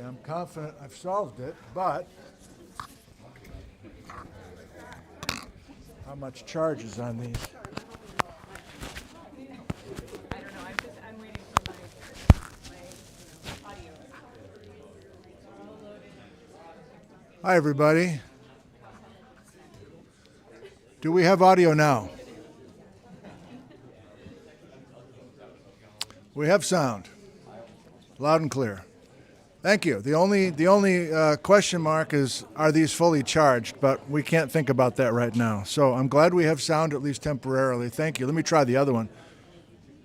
I'm confident I've solved it, but how much charge is on these? I don't know. I'm waiting for my audio. Hi, everybody. Do we have audio now? We have sound, loud and clear. Thank you. The only question mark is, are these fully charged? But we can't think about that right now. So I'm glad we have sound, at least temporarily. Thank you. Let me try the other one.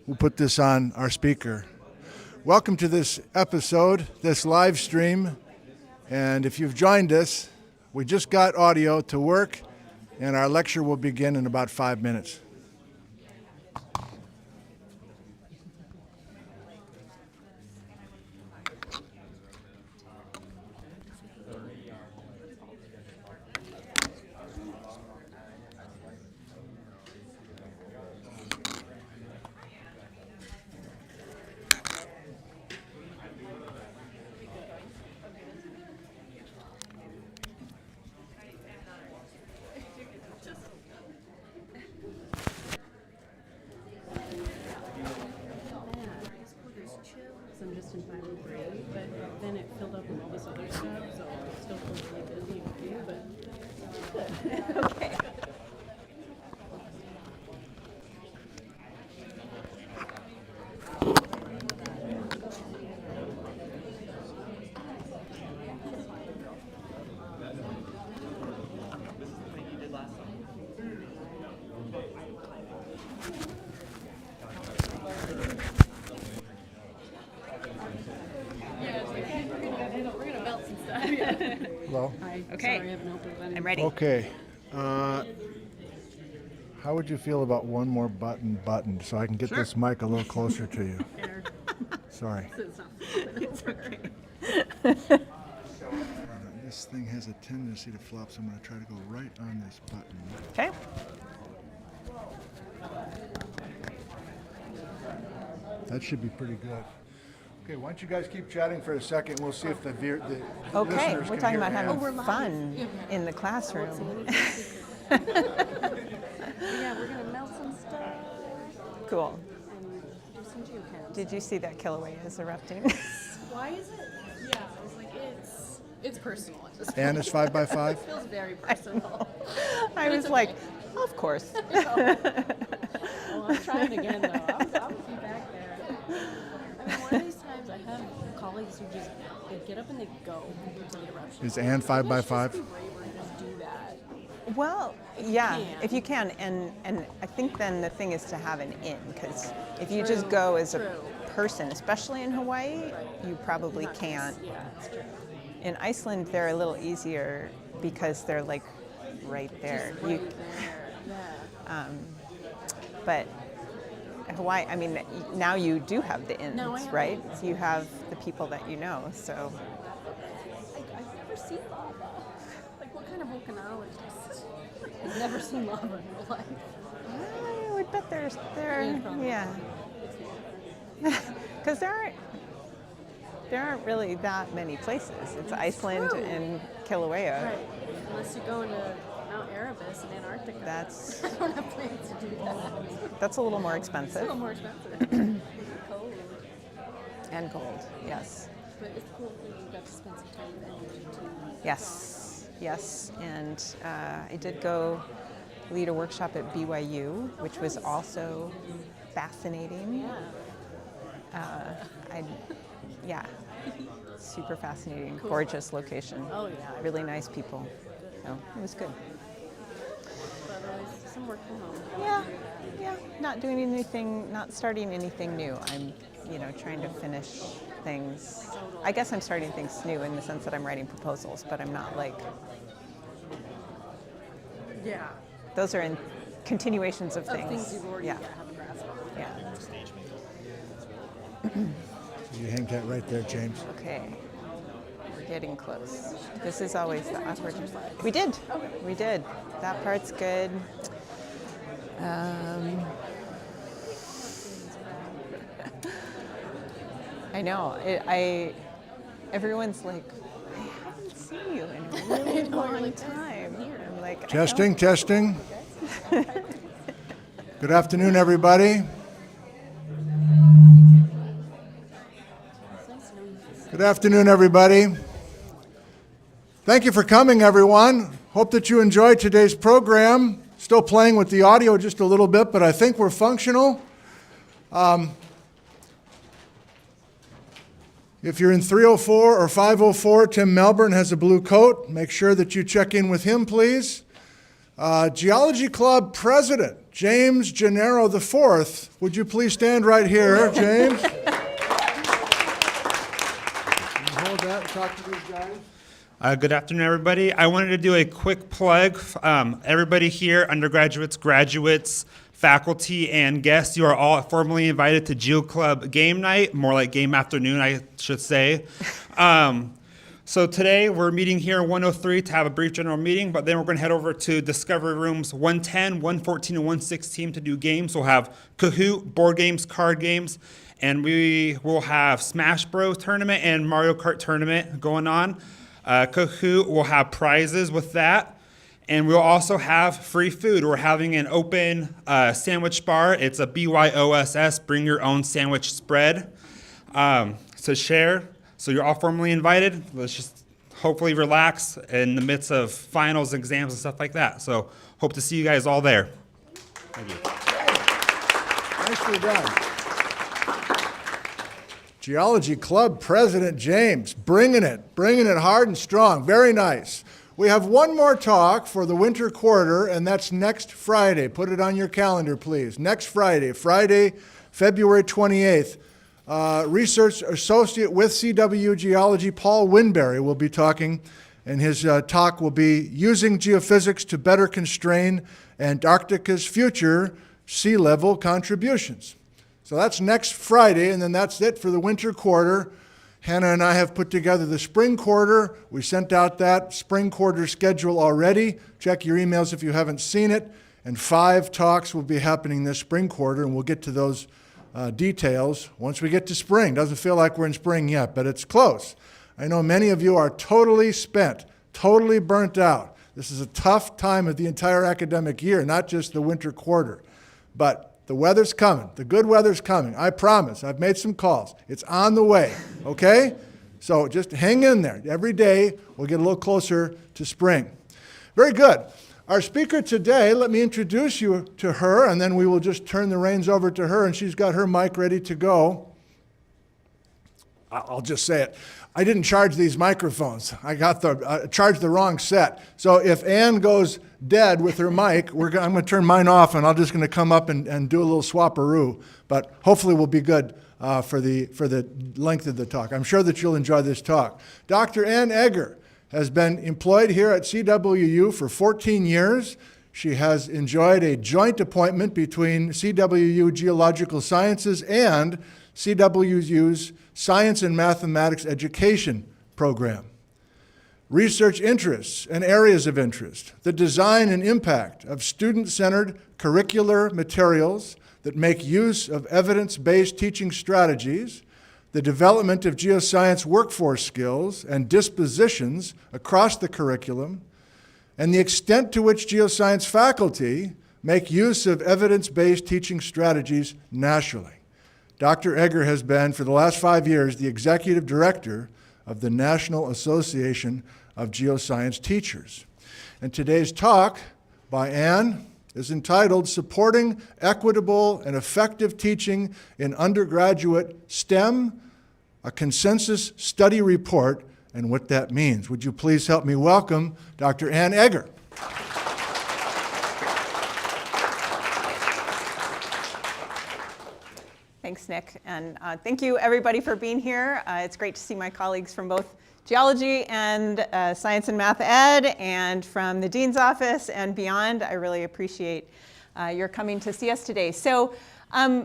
We'll put this on our speaker. Welcome to this episode, this live stream. And if you've joined us, we just got audio to work, and our lecture will begin in about 5 minutes. I'm just in 503, but then it filled up with all this other stuff, so I'm still really busy with you, but okay. We're gonna melt some stuff. Hello? Hi. Okay. Sorry, I haven't opened it. I'm ready. Okay. How would you feel about one more button so I can get this mic a little closer to you? Sorry. It's okay. This thing has a tendency to flop, so I'm going to try to go right on this button. Okay. That should be pretty good. Okay, why don't you guys keep chatting for a second? We'll see if the Okay, listeners we're can talking hear about Ann. having fun in the classroom. Yeah, we're gonna melt some stuff Cool. and do some geocaching. Did you see that Kilauea is erupting? Why is it? Yeah, it's like it's personal at this point. Ann is 5x5? It feels very personal. I was like, of course. Well, I'm trying again though. I'll be back there. I mean, one of these times I have colleagues who just they get up and they go to the eruption. Is Ann 5x5? Just be braver and just do that. Well, yeah, can. if you can, and I think then the thing is to have an in, because if you just True, go as true. a person, especially in Hawaii, you probably Not can't. just- Yeah, it's true. In Iceland, they're a little easier because they're like right there. Just right there. Yeah. But Hawaii, I mean, now you do have the ins, No, I have right? ins. You have the people that you know, so. I've never seen lava. Like, what kind of volcanologist? I've never seen lava in real life. I would bet there, probably. yeah. Because there aren't really that many places. It's Iceland true. and Kilauea. Right. Unless you go into Mount Erebus in Antarctica. That's I don't have plans to do that. that's a little more It's a expensive little more expensive. Cold. and cold. Yes, But it's cool that you got to spend some time with energy too. yes, and I did go lead a workshop at BYU, which was also fascinating. Yeah. Super fascinating, gorgeous location. Oh, yeah. Really nice people. So it was good. But otherwise, some work from home. Yeah, not doing anything, not starting anything new. I'm, trying to finish things. I guess I'm starting things new in the sense that I'm writing proposals, but I'm not like, Yeah. those are in continuations of Of things. things you've already Yeah, have a grasp on. yeah. You hang tight right there, James. Okay, we're getting close. This is always the awkward. We did. That part's good. I know. everyone's like, I haven't seen you in a really long time. I'm like, I know. Testing, testing. Good afternoon, everybody. Good afternoon, everybody. Thank you for coming, everyone. Hope that you enjoyed today's program. Still playing with the audio just a little bit, but I think we're functional. If you're in 304 or 504, Tim Melbourne has a blue coat. Make sure that you check in with him, please. Geology Club President, James Gennaro IV. Would you please stand right here, James? Can you hold that and talk to these guys? Good afternoon, everybody. I wanted to do a quick plug. Everybody here, undergraduates, graduates, faculty, and guests, you are all formally invited to Geo Club game night, more like game afternoon, I should say. So today we're meeting here in 103 to have a brief general meeting, but then we're going to head over to Discovery Rooms 110, 114, and 116 to do games. We'll have Kahoot, board games, card games, and we will have Smash Bros. Tournament and Mario Kart Tournament going on. Kahoot will have prizes with that, and we'll also have free food. We're having an open sandwich bar. It's a BYOSS, bring your own sandwich spread to share. So you're all formally invited. Let's just hopefully relax in the midst of finals, exams, and stuff like that. So hope to see you guys all there. Thank you. Nicely done. Geology Club President James, bringing it hard and strong. Very nice. We have one more talk for the winter quarter, and that's next Friday. Put it on your calendar, please. Next Friday, February 28th. Research Associate with CW Geology, Paul Winberry, will be talking, and his talk will be Using Geophysics to Better Constrain Antarctica's Future Sea Level Contributions. So that's next Friday, and then that's it for the winter quarter. Hannah and I have put together the spring quarter. We sent out that spring quarter schedule already. Check your emails if you haven't seen it. And 5 talks will be happening this spring quarter, and we'll get to those details once we get to spring. Doesn't feel like we're in spring yet, but it's close. I know many of you are totally spent, totally burnt out. This is a tough time of the entire academic year, not just the winter quarter. But the weather's coming. The good weather's coming. I promise. I've made some calls. It's on the way, okay? So just hang in there. Every day we'll get a little closer to spring. Very good. Our speaker today, let me introduce you to her, and then we will just turn the reins over to her, and she's got her mic ready to go. I'll just say it. I didn't charge these microphones. I charged the wrong set. So if Ann goes dead with her mic, I'm going to turn mine off, and I'm just going to come up and do a little swapperoo. But hopefully we'll be good for the length of the talk. I'm sure that you'll enjoy this talk. Dr. Ann Egger has been employed here at CWU for 14 years. She has enjoyed a joint appointment between CWU Geological Sciences and CWU's Science and Mathematics Education program. Research interests and areas of interest: the design and impact of student-centered curricular materials that make use of evidence-based teaching strategies, the development of geoscience workforce skills and dispositions across the curriculum, and the extent to which geoscience faculty make use of evidence-based teaching strategies nationally. Dr. Egger has been, for the last 5 years, the executive director of the National Association of Geoscience Teachers. And today's talk by Ann is entitled Supporting Equitable and Effective Teaching in Undergraduate STEM, a Consensus Study Report, and what that means. Would you please help me welcome Dr. Ann Egger. Thanks, Nick, and thank you everybody for being here. It's great to see my colleagues from both geology and science and math ed, and from the dean's office and beyond. I really appreciate your coming to see us today. So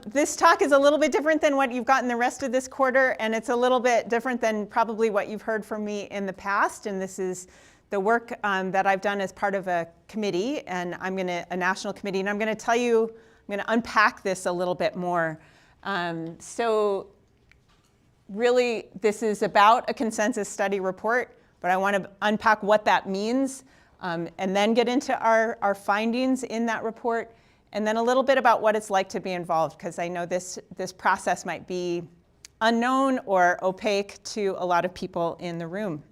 this talk is a little bit different than what you've gotten the rest of this quarter, and it's a little bit different than probably what you've heard from me in the past. And this is the work that I've done as part of a committee, and a national committee, and I'm going to unpack this a little bit more. So really, this is about a consensus study report, but I want to unpack what that means and then get into our findings in that report, and then a little bit about what it's like to be involved, because I know this process might be unknown or opaque to a lot of people in the room.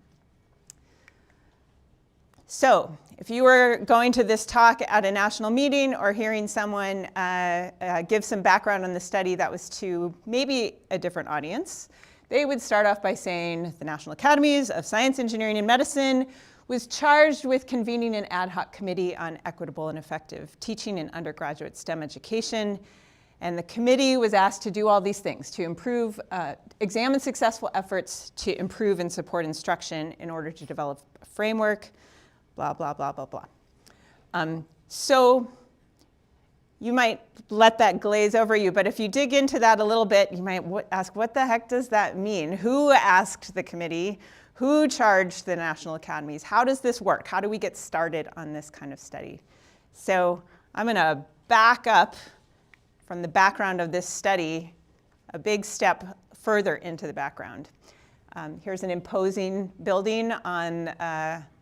So if you were going to this talk at a national meeting or hearing someone give some background on the study that was to maybe a different audience, they would start off by saying the National Academies of Science, Engineering, and Medicine was charged with convening an ad hoc committee on equitable and effective teaching in undergraduate STEM education. And the committee was asked to do all these things, to improve, examine successful efforts to improve and support instruction in order to develop a framework, blah, blah, blah, blah, blah. So you might let that glaze over you, but if you dig into that a little bit, you might ask, what the heck does that mean? Who asked the committee? Who charged the National Academies? How does this work? How do we get started on this kind of study? So I'm going to back up from the background of this study a big step further into the background. Here's an imposing building on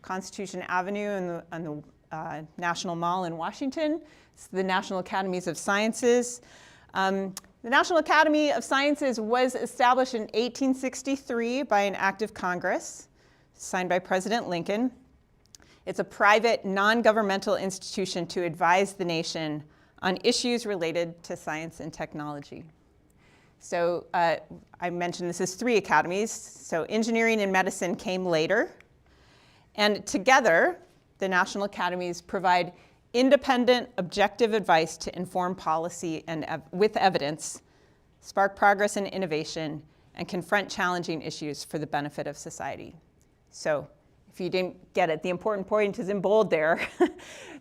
Constitution Avenue on the National Mall in Washington. It's the National Academies of Sciences. The National Academy of Sciences was established in 1863 by an act of Congress, signed by President Lincoln. It's a private, non-governmental institution to advise the nation on issues related to science and technology. So I mentioned this is 3 academies. So engineering and medicine came later. And together, the National Academies provide independent, objective advice to inform policy and with evidence, spark progress and innovation, and confront challenging issues for the benefit of society. So if you didn't get it, the important point is in bold there.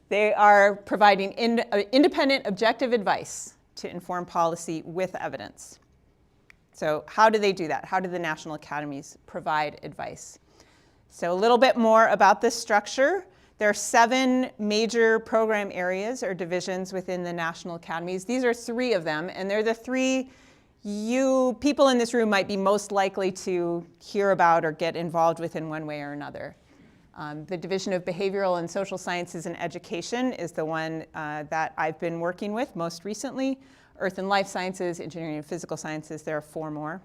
They are providing independent, objective advice to inform policy with evidence. So how do they do that? How do the National Academies provide advice? So a little bit more about this structure. There are 7 major program areas or divisions within the National Academies. These are 3 of them, and they're the 3 you people in this room might be most likely to hear about or get involved with in one way or another. The Division of Behavioral and Social Sciences and Education is the one that I've been working with most recently. Earth and Life Sciences, Engineering and Physical Sciences, there are 4 more.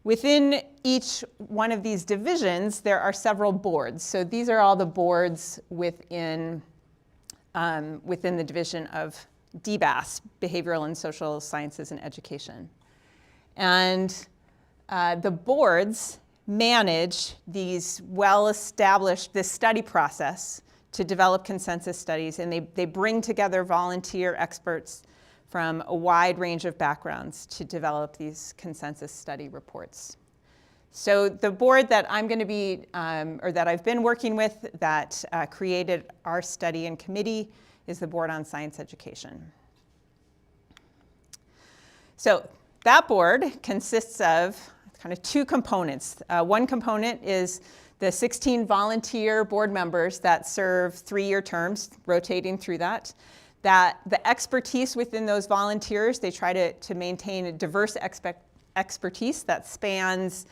Within each one of these divisions, there are several boards. So these are all the boards within the division of DBAS, Behavioral and Social Sciences and Education. And the boards manage these well-established, this study process to develop consensus studies, and they bring together volunteer experts from a wide range of backgrounds to develop these consensus study reports. So the board that I'm going to be, or that I've been working with that created our study and committee is the Board on Science Education. So that board consists of kind of 2 components. One component is the 16 volunteer board members that serve 3-year terms, rotating through that. That the expertise within those volunteers, they try to maintain a diverse expertise that spans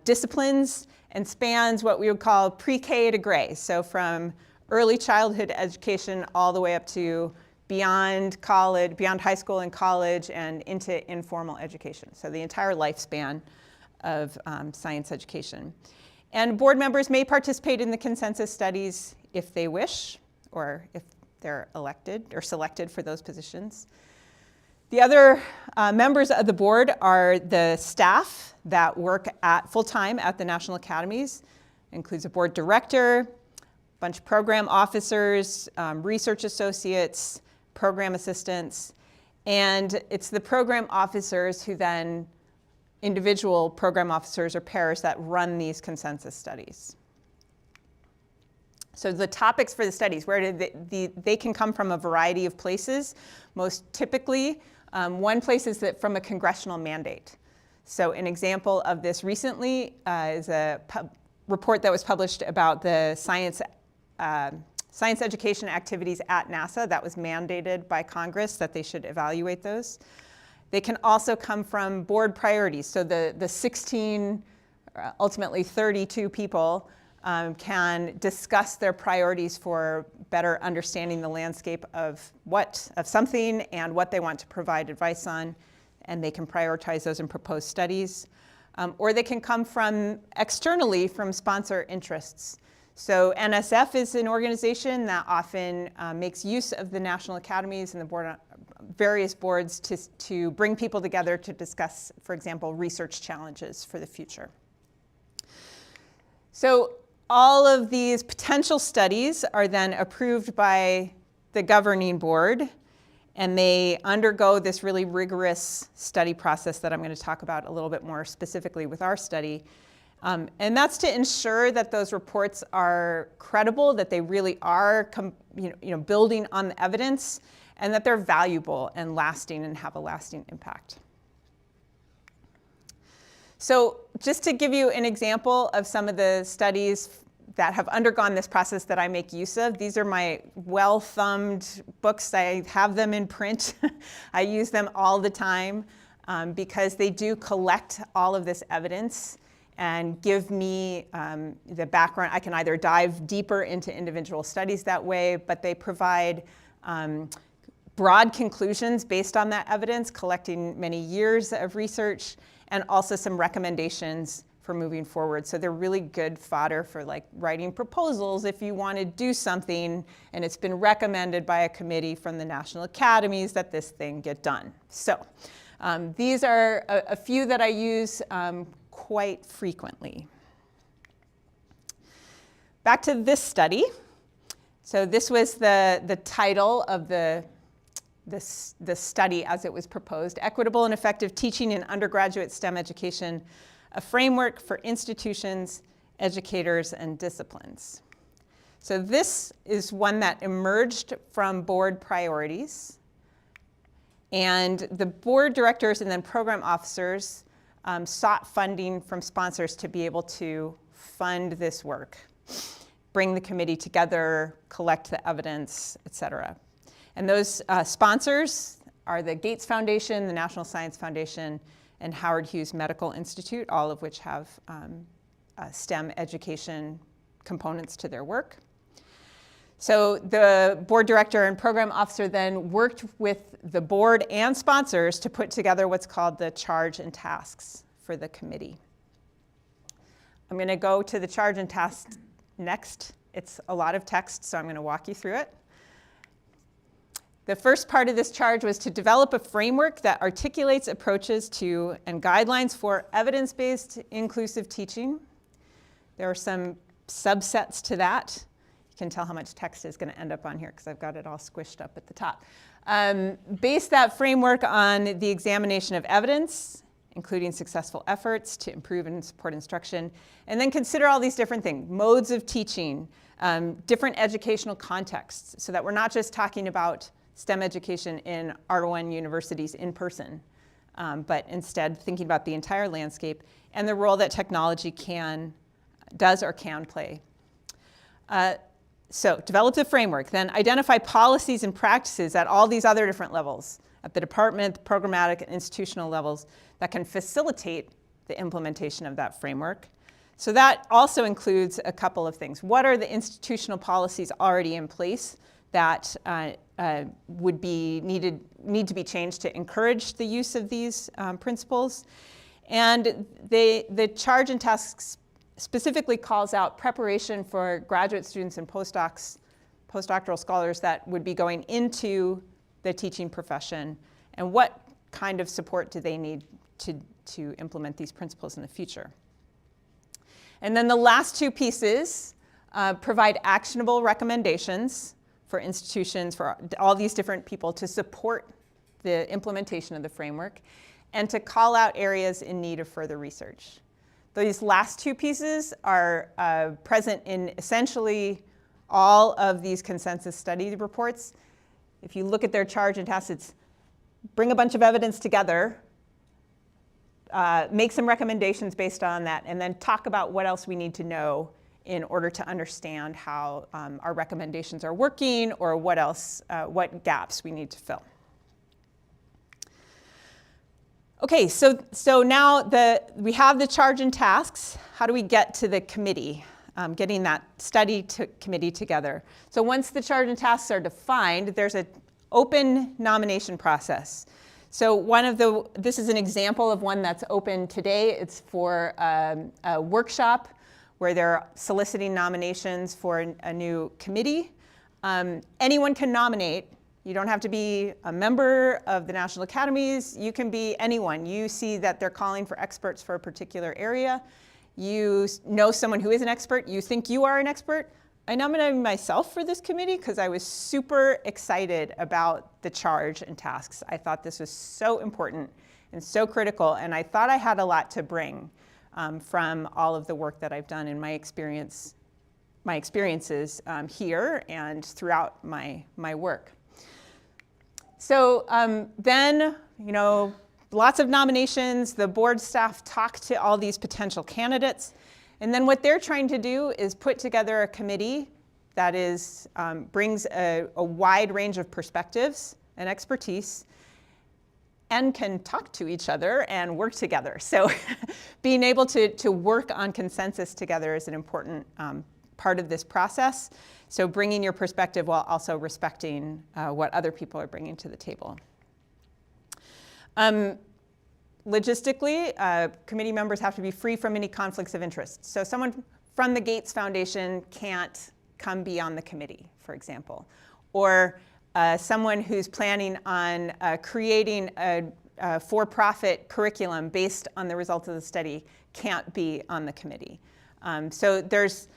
disciplines and spans what we would call pre-K to gray. So from early childhood education all the way up to beyond college, beyond high school and college and into informal education. So the entire lifespan of science education. And board members may participate in the consensus studies if they wish, or if they're elected or selected for those positions. The other members of the board are the staff that work full-time at the National Academies. It includes a board director, a bunch of program officers, research associates, program assistants, and it's the program officers who then, individual program officers or pairs that run these consensus studies. So the topics for the studies, where they can come from a variety of places. Most typically, one place is from a congressional mandate. So an example of this recently is a report that was published about the science education activities at NASA that was mandated by Congress that they should evaluate those. They can also come from board priorities. So the 16, ultimately 32 people can discuss their priorities for better understanding the landscape of something and what they want to provide advice on, and they can prioritize those and propose studies. Or they can come from externally from sponsor interests. So NSF is an organization that often makes use of the national academies and the various boards to bring people together to discuss, for example, research challenges for the future. So all of these potential studies are then approved by the governing board, and they undergo this really rigorous study process that I'm going to talk about a little bit more specifically with our study. And that's to ensure that those reports are credible, that they really are building on the evidence, and that they're valuable and lasting and have a lasting impact. So just to give you an example of some of the studies that have undergone this process that I make use of, these are my well-thumbed books. I have them in print. I use them all the time because they do collect all of this evidence and give me the background. I can either dive deeper into individual studies that way, but they provide broad conclusions based on that evidence, collecting many years of research, and also some recommendations for moving forward. So they're really good fodder for like writing proposals if you want to do something and it's been recommended by a committee from the national academies that this thing get done. So these are a few that I use quite frequently. Back to this study. So this was the title of the study as it was proposed: Equitable and Effective Teaching in Undergraduate STEM Education, a Framework for Institutions, Educators, and Disciplines. So this is one that emerged from board priorities. And the board directors and then program officers sought funding from sponsors to be able to fund this work, bring the committee together, collect the evidence, et cetera. And those sponsors are the Gates Foundation, the National Science Foundation, and Howard Hughes Medical Institute, all of which have STEM education components to their work. So the board director and program officer then worked with the board and sponsors to put together what's called the charge and tasks for the committee. I'm going to go to the charge and tasks next. It's a lot of text, so I'm going to walk you through it. The first part of this charge was to develop a framework that articulates approaches to and guidelines for evidence-based inclusive teaching. There are some subsets to that. You can tell how much text is going to end up on here because I've got it all squished up at the top. Base that framework on the examination of evidence, including successful efforts to improve and support instruction, and then consider all these different things: modes of teaching, different educational contexts, so that we're not just talking about STEM education in R1 universities in person, but instead thinking about the entire landscape and the role that technology does or can play. So develop the framework, then identify policies and practices at all these other different levels, at the department, programmatic, and institutional levels, that can facilitate the implementation of that framework. So that also includes a couple of things. What are the institutional policies already in place that would be need to be changed to encourage the use of these principles? And the charge and tasks specifically calls out preparation for graduate students and postdoctoral scholars that would be going into the teaching profession, and what kind of support do they need to implement these principles in the future. And then the last two pieces provide actionable recommendations for institutions, for all these different people to support the implementation of the framework, and to call out areas in need of further research. These last two pieces are present in essentially all of these consensus study reports. If you look at their charge and tasks, it's bring a bunch of evidence together, make some recommendations based on that, and then talk about what else we need to know in order to understand how our recommendations are working, or what gaps we need to fill. Okay, so now we have the charge and tasks. How do we get to the committee? Getting that study committee together. So once the charge and tasks are defined, there's an open nomination process. So this is an example of one that's open today. It's for a workshop where they're soliciting nominations for a new committee. Anyone can nominate. You don't have to be a member of the National Academies. You can be anyone. You see that they're calling for experts for a particular area. You know someone who is an expert. You think you are an expert. I nominated myself for this committee because I was super excited about the charge and tasks. I thought this was so important and so critical, and I thought I had a lot to bring from all of the work that I've done in my experiences here and throughout my work. So then, lots of nominations. The board staff talk to all these potential candidates. And then what they're trying to do is put together a committee that brings a wide range of perspectives and expertise and can talk to each other and work together. So being able to work on consensus together is an important part of this process. So bringing your perspective while also respecting what other people are bringing to the table. Logistically, committee members have to be free from any conflicts of interest. So someone from the Gates Foundation can't come be on the committee, for example. Or someone who's planning on creating a for-profit curriculum based on the results of the study can't be on the committee. So there's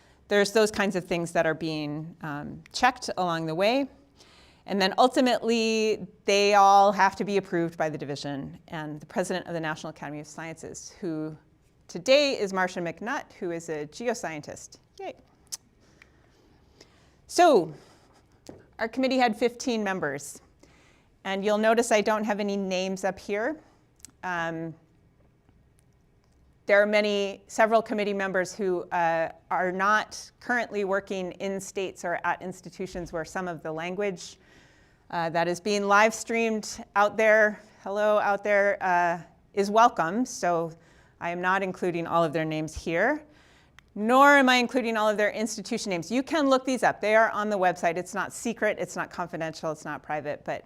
those kinds of things that are being checked along the way. And then ultimately, they all have to be approved by the division and the president of the National Academy of Sciences, who today is Marcia McNutt, who is a geoscientist. Yay. So our committee had 15 members. And you'll notice I don't have any names up here. There are several committee members who are not currently working in states or at institutions where some of the language that is being live streamed out there, is welcome. So I am not including all of their names here, nor am I including all of their institution names. You can look these up. They are on the website. It's not secret, it's not confidential, it's not private, but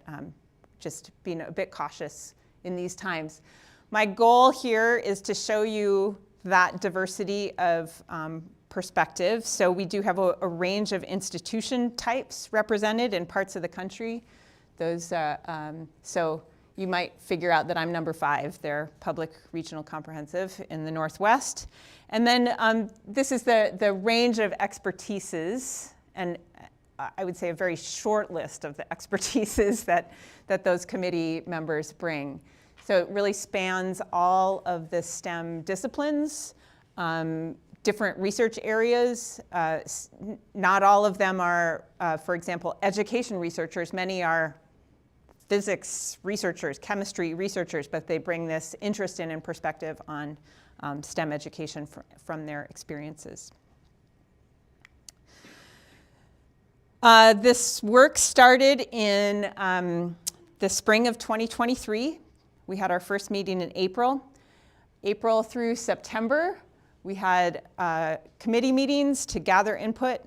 just being a bit cautious in these times. My goal here is to show you that diversity of perspective. So we do have a range of institution types represented in parts of the country. So you might figure out that I'm number 5. They're public, regional, comprehensive in the Northwest. And then this is the range of expertises, and I would say a very short list of the expertises that those committee members bring. So it really spans all of the STEM disciplines, different research areas. Not all of them are, for example, education researchers. Many are physics researchers, chemistry researchers, but they bring this interest in and perspective on STEM education from their experiences. This work started in the spring of 2023. We had our first meeting in April. April through September, we had committee meetings to gather input.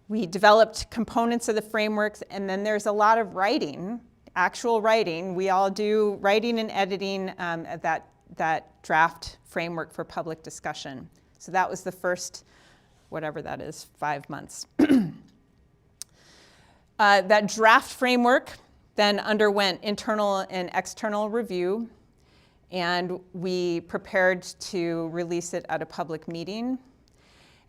We developed components of the frameworks, and then there's a lot of writing, actual writing. We all do writing and editing that draft framework for public discussion. So that was the first, whatever that is, 5 months. That draft framework then underwent internal and external review, and we prepared to release it at a public meeting.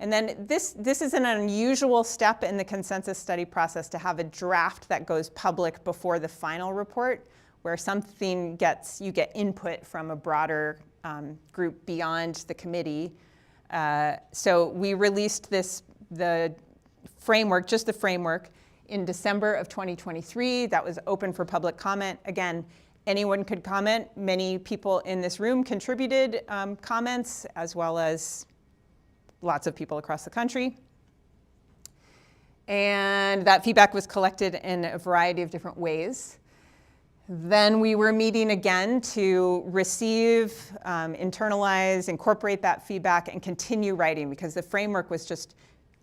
And then this is an unusual step in the consensus study process, to have a draft that goes public before the final report, where you get input from a broader group beyond the committee. So we released the framework, just the framework, in December of 2023. That was open for public comment. Again, anyone could comment. Many people in this room contributed comments, as well as lots of people across the country. And that feedback was collected in a variety of different ways. Then we were meeting again to receive, internalize, incorporate that feedback, and continue writing, because the framework was just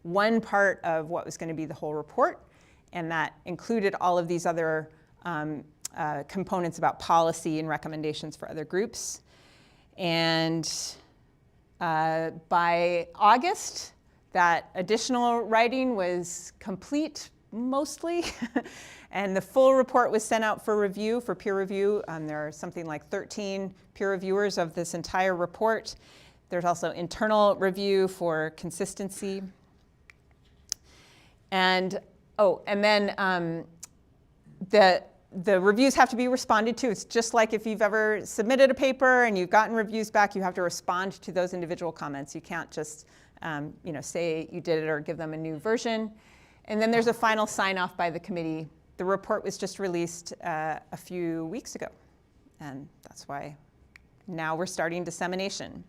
one part of what was going to be the whole report, and that included all of these other components about policy and recommendations for other groups. And by August, that additional writing was complete, mostly. And the full report was sent out for review, for peer review. There are something like 13 peer reviewers of this entire report. There's also internal review for consistency. And then the reviews have to be responded to. It's just like if you've ever submitted a paper and you've gotten reviews back, you have to respond to those individual comments. You can't just say you did it or give them a new version. And then there's a final sign-off by the committee. The report was just released a few weeks ago, and that's why now we're starting dissemination.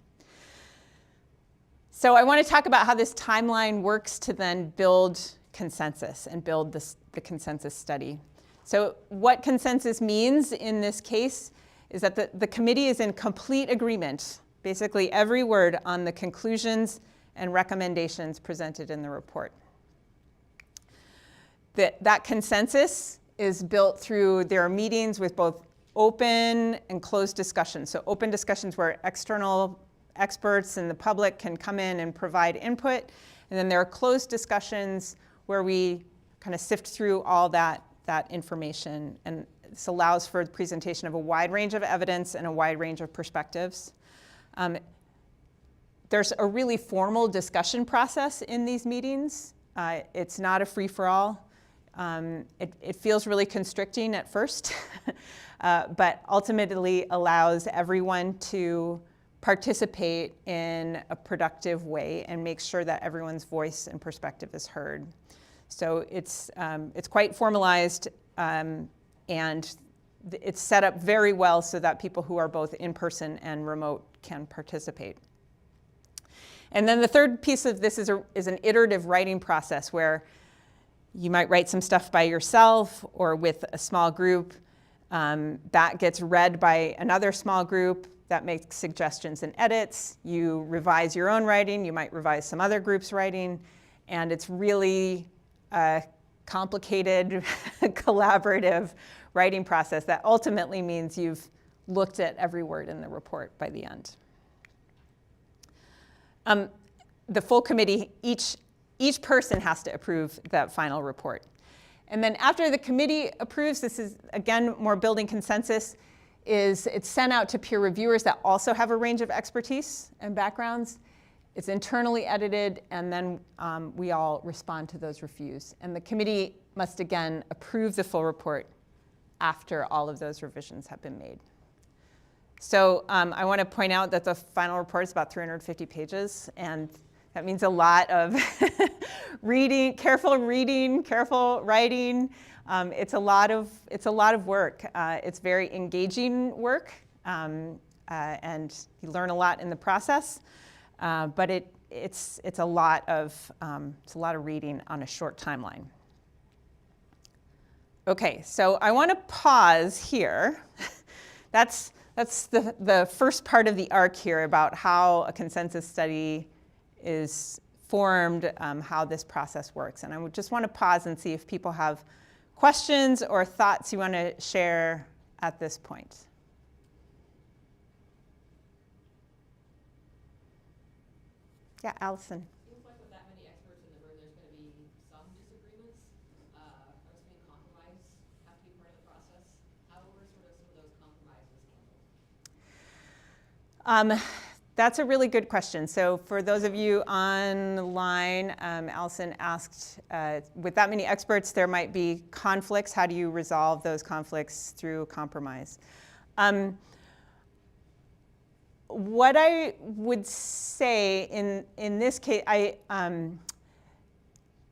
So I want to talk about how this timeline works to then build consensus and build the consensus study. So what consensus means in this case is that the committee is in complete agreement, basically every word, on the conclusions and recommendations presented in the report. That consensus is built through their meetings with both open and closed discussions. So open discussions where external experts and the public can come in and provide input. And then there are closed discussions where we kind of sift through all that information. And this allows for the presentation of a wide range of evidence and a wide range of perspectives. There's a really formal discussion process in these meetings. It's not a free-for-all. It feels really constricting at first, but ultimately allows everyone to participate in a productive way and make sure that everyone's voice and perspective is heard. So it's quite formalized, and it's set up very well so that people who are both in person and remote can participate. And then the third piece of this is an iterative writing process where you might write some stuff by yourself or with a small group. That gets read by another small group that makes suggestions and edits. You revise your own writing. You might revise some other group's writing. And it's really a complicated, collaborative writing process that ultimately means you've looked at every word in the report by the end. The full committee, each person has to approve that final report. And then after the committee approves, this is, again, more building consensus, it's sent out to peer reviewers that also have a range of expertise and backgrounds. It's internally edited, and then we all respond to those reviews. And the committee must, again, approve the full report after all of those revisions have been made. So I want to point out that the final report is about 350 pages, and that means a lot of reading, careful writing. It's a lot of work. It's very engaging work, and you learn a lot in the process. But it's a lot of reading on a short timeline. Okay, so I want to pause here. That's the first part of the arc here about how a consensus study is formed, how this process works. And I would just want to pause and see if people have questions or thoughts you want to share at this point. Yeah, Allison. Seems like with that many experts in the room, there's going to be some disagreements. Are some compromise have to be part of the process? How were sort of some of those compromises handled? That's a really good question. So for those of you online, Allison asked, with that many experts, there might be conflicts. How do you resolve those conflicts through compromise? What I would say in this case,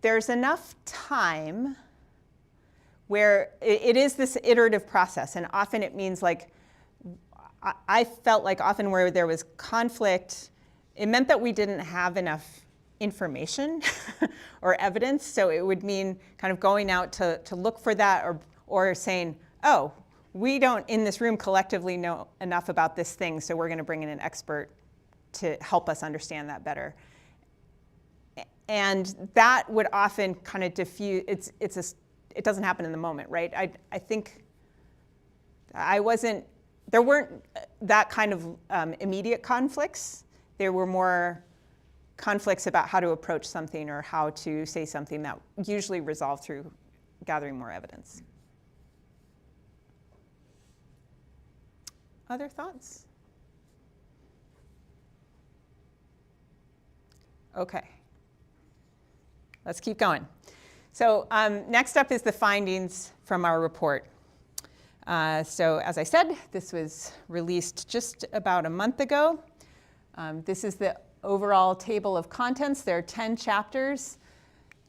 there's enough time where it is this iterative process, and often it means like, I felt like often where there was conflict, it meant that we didn't have enough information or evidence, so it would mean kind of going out to look for that or saying, oh, we don't in this room collectively know enough about this thing, so we're going to bring in an expert to help us understand that better. And that would often kind of diffuse, it doesn't happen in the moment, right? I think there weren't that kind of immediate conflicts. There were more conflicts about how to approach something or how to say something that usually resolved through gathering more evidence. Other thoughts? Okay. Let's keep going. So next up is the findings from our report. So as I said, this was released just about a month ago. This is the overall table of contents. There are 10 chapters.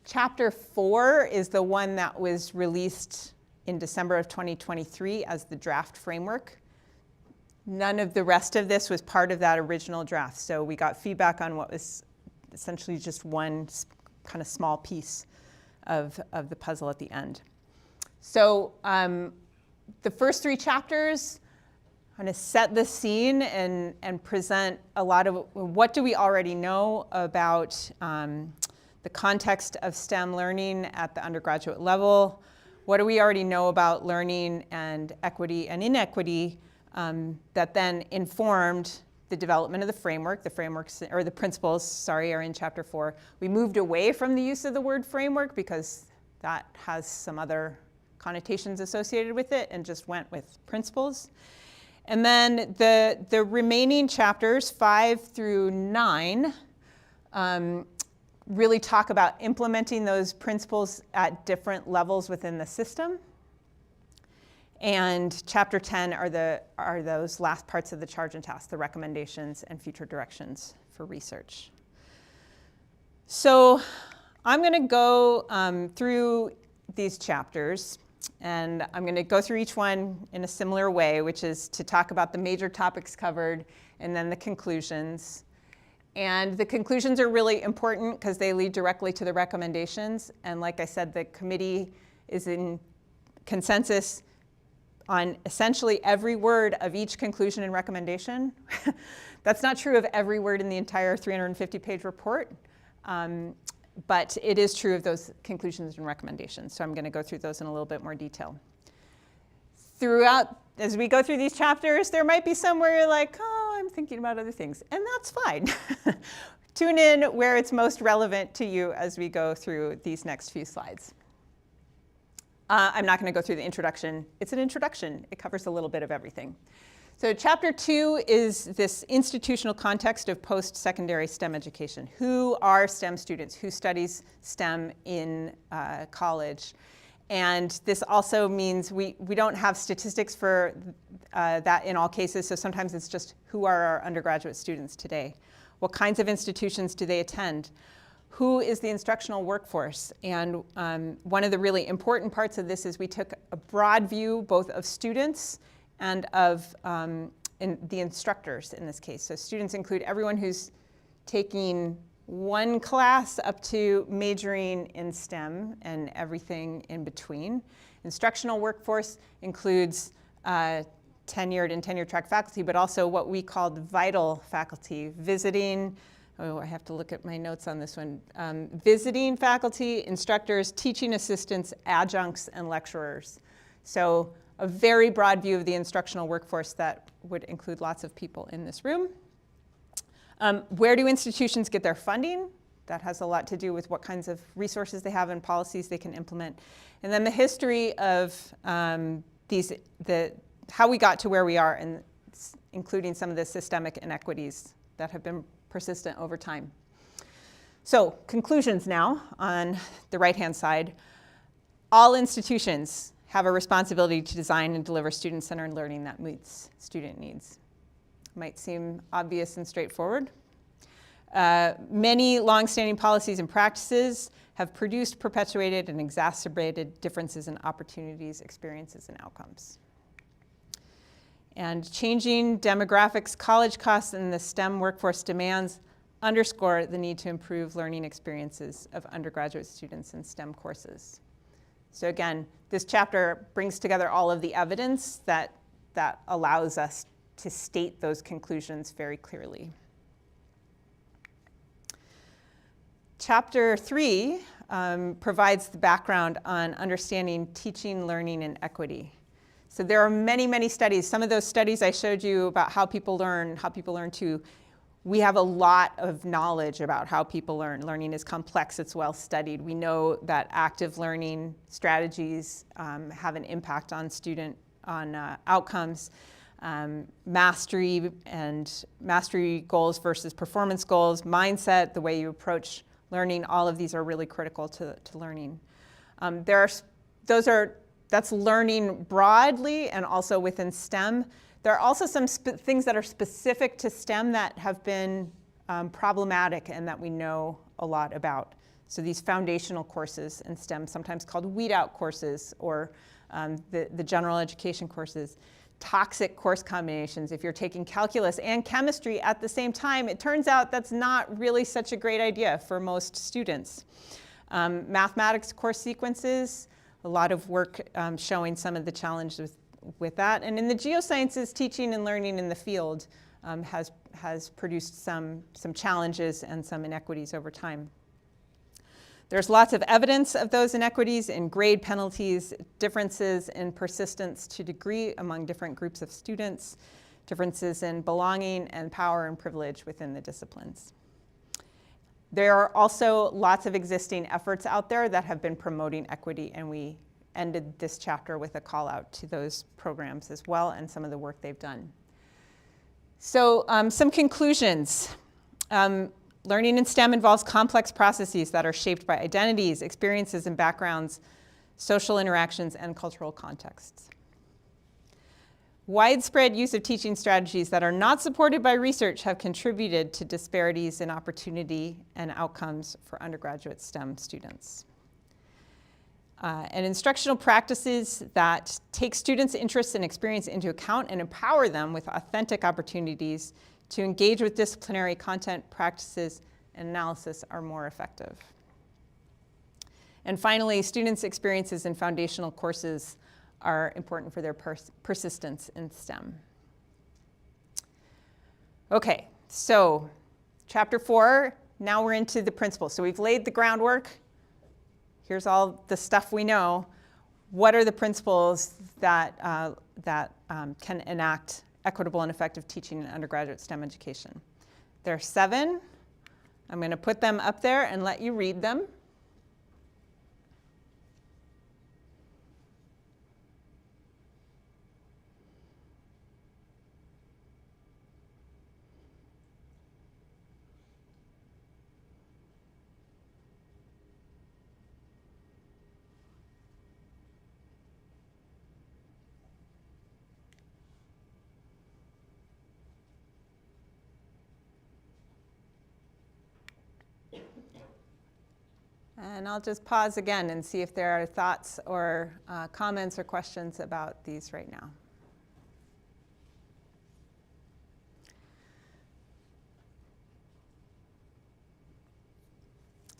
Chapter 4 is the one that was released in December of 2023 as the draft framework. None of the rest of this was part of that original draft. So we got feedback on what was essentially just one kind of small piece of the puzzle at the end. So the first 3 chapters kind of set the scene and present a lot of what do we already know about the context of STEM learning at the undergraduate level. What do we already know about learning and equity and inequity that then informed the development of the framework. The frameworks, or the principles, sorry, are in chapter 4. We moved away from the use of the word framework because that has some other connotations associated with it and just went with principles. And then the remaining chapters, 5 through 9, really talk about implementing those principles at different levels within the system. And chapter 10 are those last parts of the charge and task, the recommendations and future directions for research. So I'm going to go through these chapters, and I'm going to go through each one in a similar way, which is to talk about the major topics covered and then the conclusions. And the conclusions are really important because they lead directly to the recommendations. And like I said, the committee is in consensus on essentially every word of each conclusion and recommendation. That's not true of every word in the entire 350-page report, but it is true of those conclusions and recommendations. So I'm going to go through those in a little bit more detail. Throughout, as we go through these chapters, there might be some where you're like, oh, I'm thinking about other things, and that's fine. Tune in where it's most relevant to you as we go through these next few slides. I'm not going to go through the introduction. It's an introduction. It covers a little bit of everything. So chapter 2 is this institutional context of post-secondary STEM education. Who are STEM students? Who studies STEM in college? And this also means we don't have statistics for that in all cases. So sometimes it's just who are our undergraduate students today? What kinds of institutions do they attend? Who is the instructional workforce? And one of the really important parts of this is we took a broad view both of students and of the instructors in this case. So students include everyone who's taking one class up to majoring in STEM and everything in between. Instructional workforce includes tenured and tenure-track faculty, but also what we called vital faculty, visiting. Oh, I have to look at my notes on this one. Visiting faculty, instructors, teaching assistants, adjuncts, and lecturers. So a very broad view of the instructional workforce that would include lots of people in this room. Where do institutions get their funding? That has a lot to do with what kinds of resources they have and policies they can implement. And then the history of how we got to where we are, and including some of the systemic inequities that have been persistent over time. So conclusions now on the right-hand side. All institutions have a responsibility to design and deliver student-centered learning that meets student needs. Might seem obvious and straightforward. Many long-standing policies and practices have produced, perpetuated, and exacerbated differences in opportunities, experiences, and outcomes. And changing demographics, college costs, and the STEM workforce demands underscore the need to improve learning experiences of undergraduate students in STEM courses. So again, this chapter brings together all of the evidence that allows us to state those conclusions very clearly. Chapter 3 provides the background on understanding teaching, learning, and equity. So there are many, many studies. Some of those studies I showed you about how people learn too. We have a lot of knowledge about how people learn. Learning is complex, it's well studied. We know that active learning strategies have an impact on student outcomes. Mastery and mastery goals versus performance goals, mindset, the way you approach learning, all of these are really critical to learning. That's learning broadly and also within STEM. There are also some things that are specific to STEM that have been problematic and that we know a lot about. So these foundational courses in STEM, sometimes called weed out courses, or the general education courses. Toxic course combinations. If you're taking calculus and chemistry at the same time, it turns out that's not really such a great idea for most students. Mathematics course sequences, a lot of work showing some of the challenges with that. And in the geosciences, teaching and learning in the field has produced some challenges and some inequities over time. There's lots of evidence of those inequities in grade penalties, differences in persistence to degree among different groups of students, differences in belonging and power and privilege within the disciplines. There are also lots of existing efforts out there that have been promoting equity, and we ended this chapter with a call out to those programs as well and some of the work they've done. So some conclusions. Learning in STEM involves complex processes that are shaped by identities, experiences, and backgrounds, social interactions, and cultural contexts. Widespread use of teaching strategies that are not supported by research have contributed to disparities in opportunity and outcomes for undergraduate STEM students. And instructional practices that take students' interests and experience into account and empower them with authentic opportunities to engage with disciplinary content, practices, and analysis are more effective. And finally, students' experiences in foundational courses are important for their persistence in STEM. Okay, so chapter 4, now we're into the principles. So we've laid the groundwork. Here's all the stuff we know. What are the principles that can enact equitable and effective teaching in undergraduate STEM education? There are 7. I'm going to put them up there and let you read them. And I'll just pause again and see if there are thoughts or comments or questions about these right now.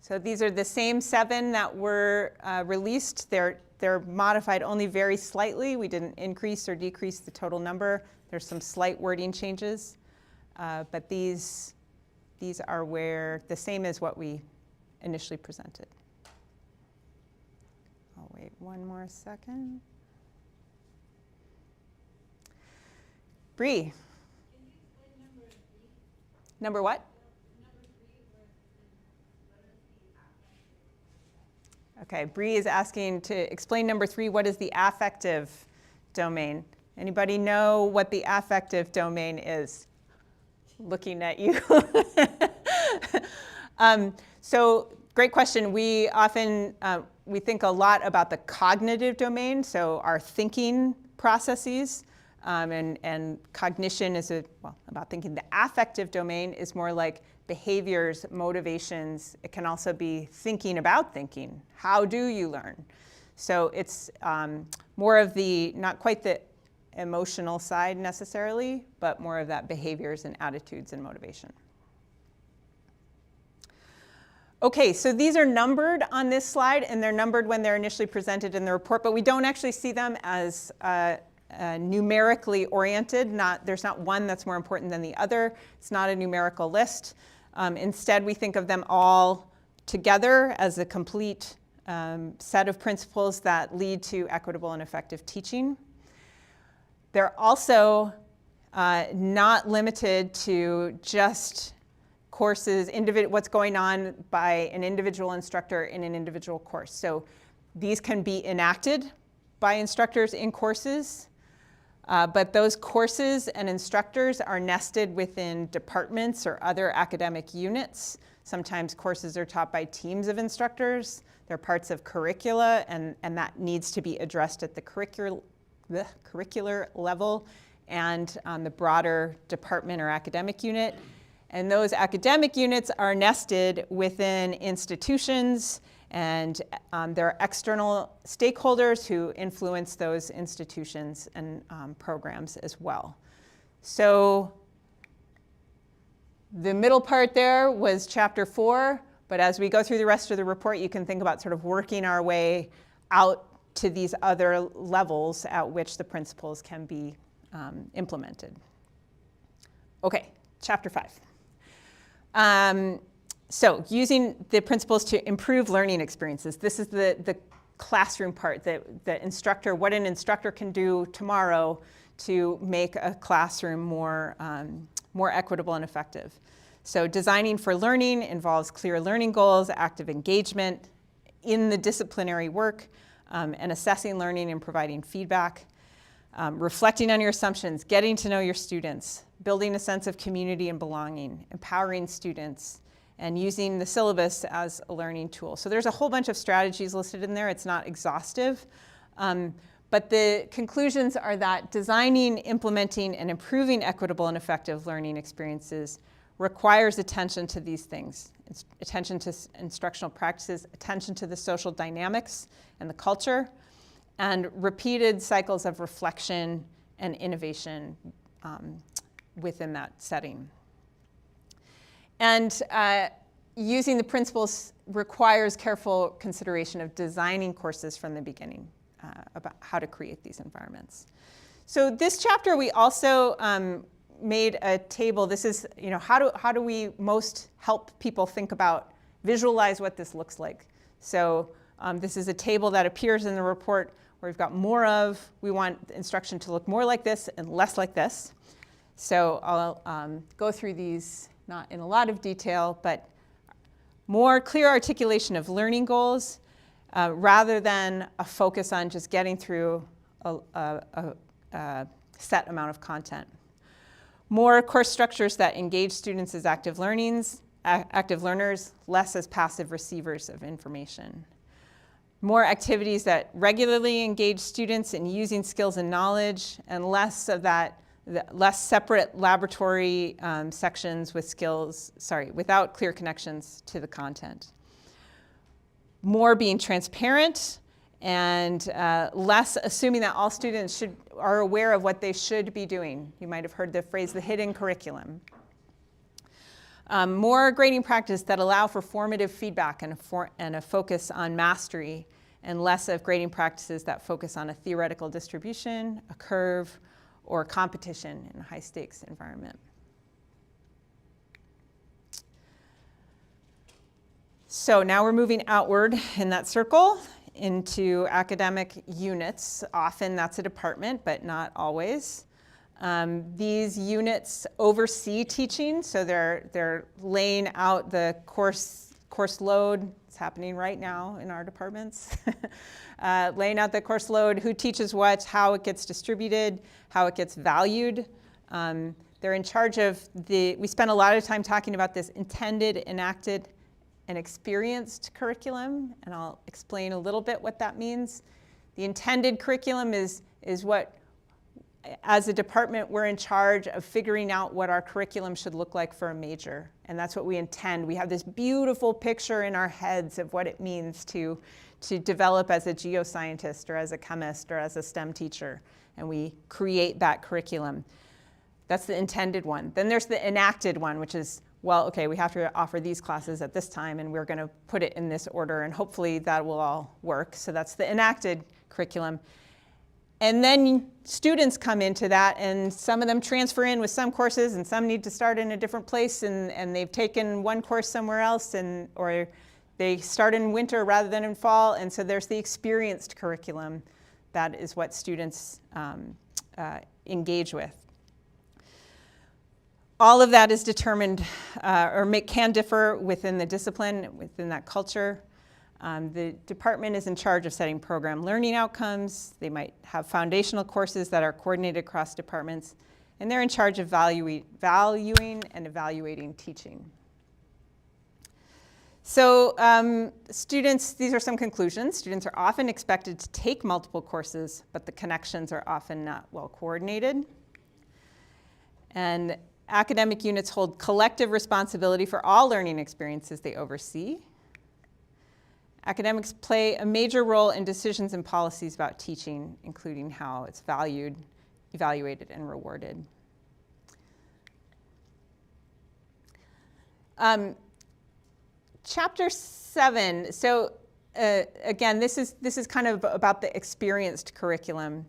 So these are the same 7 that were released. They're modified only very slightly. We didn't increase or decrease the total number. There's some slight wording changes. But these are where the same as what we initially presented. I'll wait one more second. Bree. Can you explain number 3? Number what? Number 3. Okay, Bree is asking to explain number 3. What is the affective domain? Anybody know what the affective domain is? Looking at you. So great question. We often, we think a lot about the cognitive domain, so our thinking processes, and cognition is about thinking. The affective domain is more like behaviors, motivations. It can also be thinking about thinking. How do you learn? So it's more of the, not quite the emotional side necessarily, but more of that behaviors and attitudes and motivation. Okay, so these are numbered on this slide, and they're numbered when they're initially presented in the report, but we don't actually see them as numerically oriented. There's not one that's more important than the other. It's not a numerical list. Instead, we think of them all together as a complete set of principles that lead to equitable and effective teaching. They're also not limited to just courses, what's going on by an individual instructor in an individual course. So these can be enacted by instructors in courses, but those courses and instructors are nested within departments or other academic units. Sometimes courses are taught by teams of instructors. They're parts of curricula, and that needs to be addressed at the curricular level and on the broader department or academic unit. And those academic units are nested within institutions, and there are external stakeholders who influence those institutions and programs as well. So the middle part there was chapter 4, but as we go through the rest of the report, you can think about sort of working our way out to these other levels at which the principles can be implemented. Okay, chapter 5. So using the principles to improve learning experiences. This is the classroom part, what an instructor can do tomorrow to make a classroom more equitable and effective. So designing for learning involves clear learning goals, active engagement in the disciplinary work, and assessing learning and providing feedback. Reflecting on your assumptions, getting to know your students, building a sense of community and belonging, empowering students, and using the syllabus as a learning tool. So there's a whole bunch of strategies listed in there. It's not exhaustive. But the conclusions are that designing, implementing, and improving equitable and effective learning experiences requires attention to these things. It's attention to instructional practices, attention to the social dynamics and the culture, and repeated cycles of reflection and innovation within that setting. And using the principles requires careful consideration of designing courses from the beginning about how to create these environments. So this chapter, we also made a table. This is, how do we most help people think about, visualize what this looks like. So this is a table that appears in the report where we've got more of, we want the instruction to look more like this and less like this. So I'll go through these, not in a lot of detail, but more clear articulation of learning goals rather than a focus on just getting through a set amount of content. More course structures that engage students as active learners, less as passive receivers of information. More activities that regularly engage students in using skills and knowledge, and less of that, less separate laboratory sections with without clear connections to the content. More being transparent, and less assuming that all students are aware of what they should be doing. You might have heard the phrase, the hidden curriculum. More grading practice that allow for formative feedback and a focus on mastery, and less of grading practices that focus on a theoretical distribution, a curve, or competition in a high-stakes environment. So now we're moving outward in that circle into academic units. Often that's a department, but not always. These units oversee teaching, so they're laying out the course load. It's happening right now in our departments. Laying out the course load, who teaches what, how it gets distributed, how it gets valued. They're in charge of we spent a lot of time talking about this intended, enacted, and experienced curriculum, and I'll explain a little bit what that means. The intended curriculum is what, as a department, we're in charge of figuring out what our curriculum should look like for a major, and that's what we intend. We have this beautiful picture in our heads of what it means to develop as a geoscientist or as a chemist or as a STEM teacher, and we create that curriculum. That's the intended one. Then there's the enacted one, which is well, okay, we have to offer these classes at this time, and we're going to put it in this order, and hopefully that will all work. So that's the enacted curriculum. And then students come into that, and some of them transfer in with some courses, and some need to start in a different place, and they've taken one course somewhere else, or they start in winter rather than in fall. And so there's the experienced curriculum. That is what students engage with. All of that is determined can differ within the discipline, within that culture. The department is in charge of setting program learning outcomes. They might have foundational courses that are coordinated across departments, and they're in charge of valuing and evaluating teaching. So students, these are some conclusions. Students are often expected to take multiple courses, but the connections are often not well coordinated. And academic units hold collective responsibility for all learning experiences they oversee. Academics play a major role in decisions and policies about teaching, including how it's valued, evaluated, and rewarded. Chapter 7, so again, this is kind of about the experienced curriculum.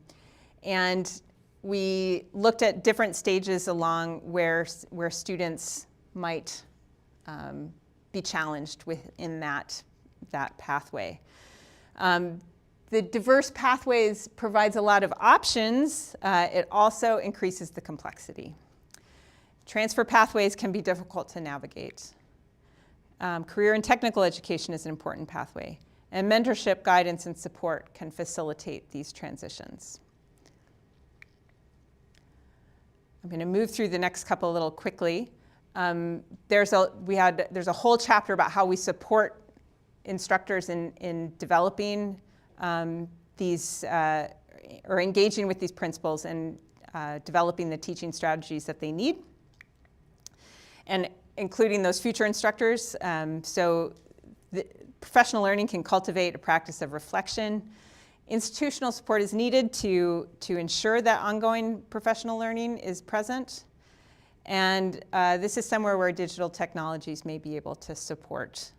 And we looked at different stages along where students might be challenged within that pathway. The diverse pathways provides a lot of options. It also increases the complexity. Transfer pathways can be difficult to navigate. Career and technical education is an important pathway, and mentorship, guidance, and support can facilitate these transitions. I'm going to move through the next couple a little quickly. There's a whole chapter about how we support instructors in developing these or engaging with these principles and developing the teaching strategies that they need, and including those future instructors. So the professional learning can cultivate a practice of reflection. Institutional support is needed to ensure that ongoing professional learning is present. And this is somewhere where digital technologies may be able to support.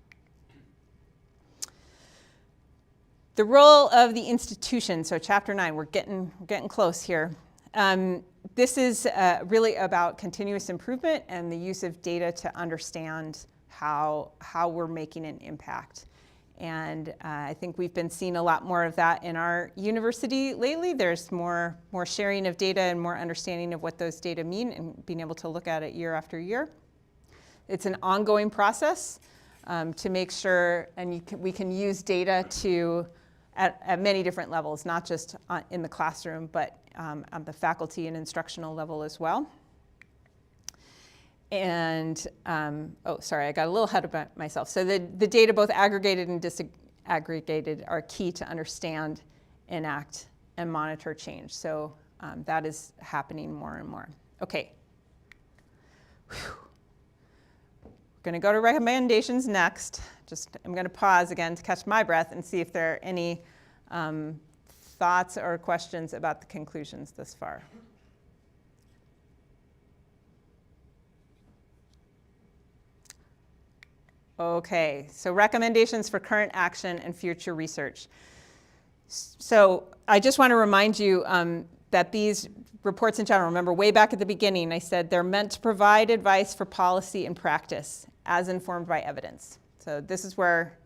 The role of the institution, so chapter 9, we're getting close here. This is really about continuous improvement and the use of data to understand how we're making an impact. And I think we've been seeing a lot more of that in our university lately. There's more sharing of data and more understanding of what those data mean and being able to look at it year after year. It's an ongoing process to make sure, and we can use data at many different levels, not just in the classroom, but on the faculty and instructional level as well. And, oh, sorry, I got a little ahead of myself. So the data, both aggregated and disaggregated, are key to understand, enact, and monitor change. So that is happening more and more. Okay. Whew. We're going to go to recommendations next. I'm going to pause again to catch my breath and see if there are any thoughts or questions about the conclusions thus far. Okay, so recommendations for current action and future research. So I just want to remind you that these reports in general, remember way back at the beginning, I said they're meant to provide advice for policy and practice as informed by evidence. So this is where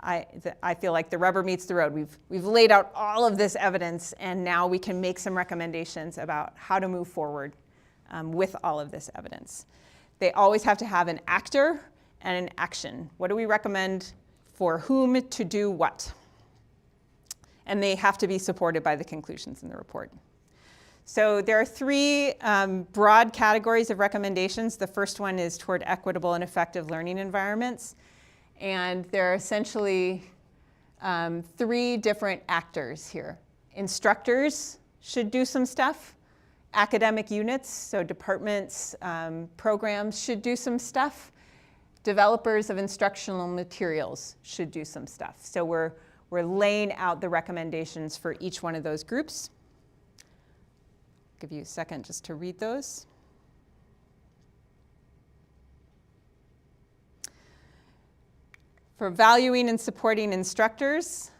I feel like the rubber meets the road. We've laid out all of this evidence, and now we can make some recommendations about how to move forward with all of this evidence. They always have to have an actor and an action. What do we recommend for whom to do what? And they have to be supported by the conclusions in the report. So there are three broad categories of recommendations. The first one is toward equitable and effective learning environments. And there are essentially three different actors here. Instructors should do some stuff. Academic units, so departments, programs should do some stuff. Developers of instructional materials should do some stuff. So we're laying out the recommendations for each one of those groups. I'll give you a second just to read those. For valuing and supporting instructors,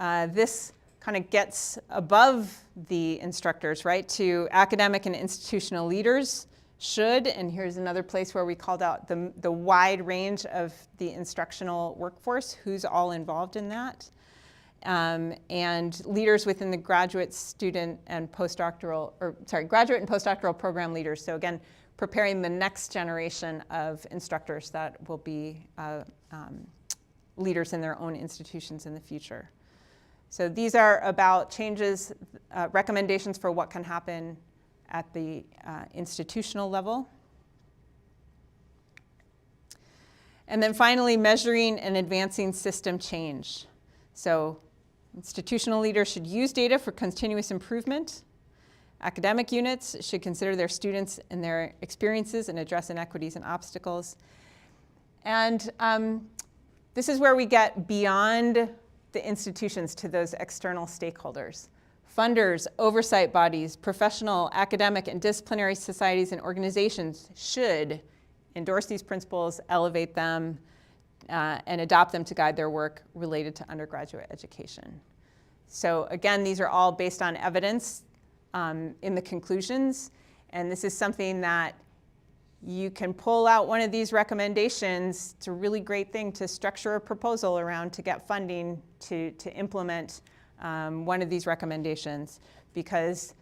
this kind of gets above the instructors, right, to academic and institutional leaders should, and here's another place where we called out the wide range of the instructional workforce, who's all involved in that, and leaders within the graduate, student, and postdoctoral, graduate and postdoctoral program leaders. So again, preparing the next generation of instructors that will be leaders in their own institutions in the future. So these are about changes, recommendations for what can happen at the institutional level. And then finally, measuring and advancing system change. So institutional leaders should use data for continuous improvement. Academic units should consider their students and their experiences and address inequities and obstacles. And this is where we get beyond the institutions to those external stakeholders. Funders, oversight bodies, professional, academic, and disciplinary societies and organizations should endorse these principles, elevate them, and adopt them to guide their work related to undergraduate education. So again, these are all based on evidence in the conclusions, and this is something that you can pull out one of these recommendations. It's a really great thing to structure a proposal around to get funding to implement one of these recommendations, because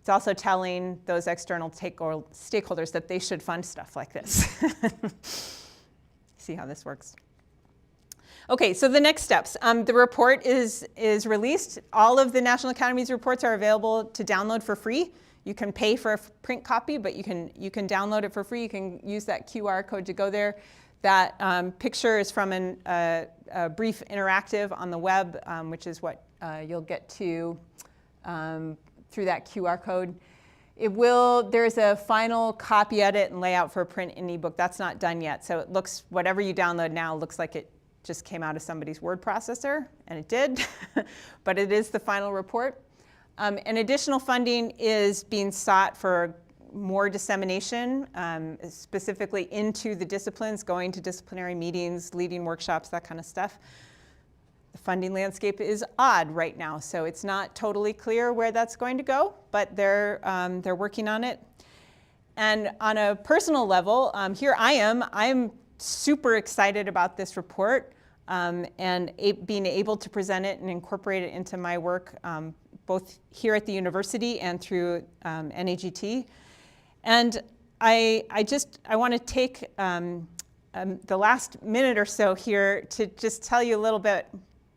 it's also telling those external stakeholders that they should fund stuff like this. See how this works. Okay, so the next steps. The report is released. All of the National Academy's reports are available to download for free. You can pay for a print copy, but you can download it for free. You can use that QR code to go there. That picture is from a brief interactive on the web, which is what you'll get to through that QR code. There's a final copy edit and layout for a print and ebook. That's not done yet. So it looks, whatever you download now looks like it just came out of somebody's word processor, and it did, but it is the final report. And additional funding is being sought for more dissemination, specifically into the disciplines, going to disciplinary meetings, leading workshops, that kind of stuff. The funding landscape is odd right now, so it's not totally clear where that's going to go, but they're working on it. And on a personal level, here I'm super excited about this report and being able to present it and incorporate it into my work, both here at the university and through NAGT. And I want to take the last minute or so here to just tell you a little bit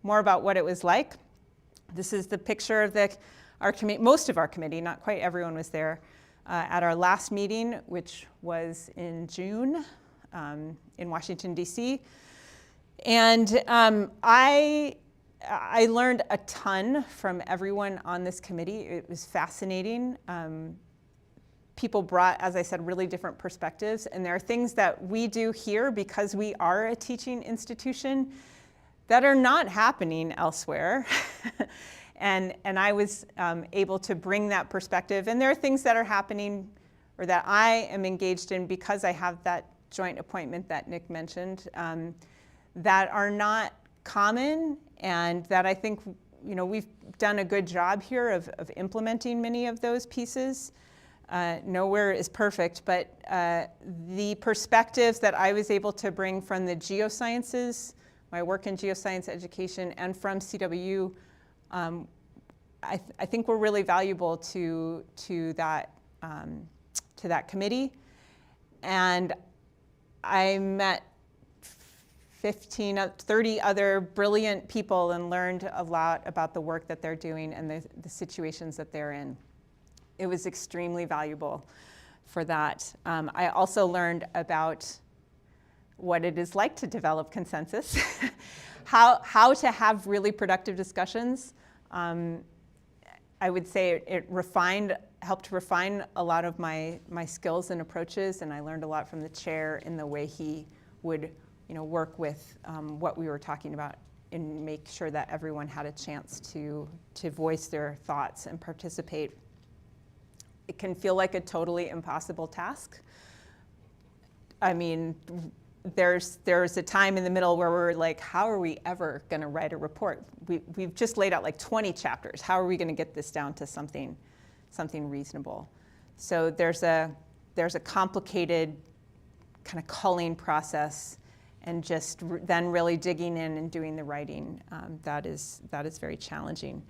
more about what it was like. This is the picture of most of our committee, not quite everyone was there, at our last meeting, which was in June in Washington, D.C. And I learned a ton from everyone on this committee. It was fascinating. People brought, as I said, really different perspectives. And there are things that we do here because we are a teaching institution that are not happening elsewhere. and I was able to bring that perspective. And there are things that are happening or that I am engaged in because I have that joint appointment that Nick mentioned that are not common, and that I think we've done a good job here of implementing many of those pieces. Nowhere is perfect, but the perspectives that I was able to bring from the geosciences, my work in geoscience education, and from CWU, I think were really valuable to that committee. And I met 30 other brilliant people and learned a lot about the work that they're doing and the situations that they're in. It was extremely valuable for that. I also learned about what it is like to develop consensus, how to have really productive discussions. I would say it helped refine a lot of my skills and approaches, and I learned a lot from the chair in the way he would work with what we were talking about and make sure that everyone had a chance to voice their thoughts and participate. It can feel like a totally impossible task. I mean, there's a time in the middle where we're like, how are we ever going to write a report? We've just laid out like 20 chapters. How are we going to get this down to something reasonable? So there's a complicated kind of culling process, and just then really digging in and doing the writing. That is very challenging.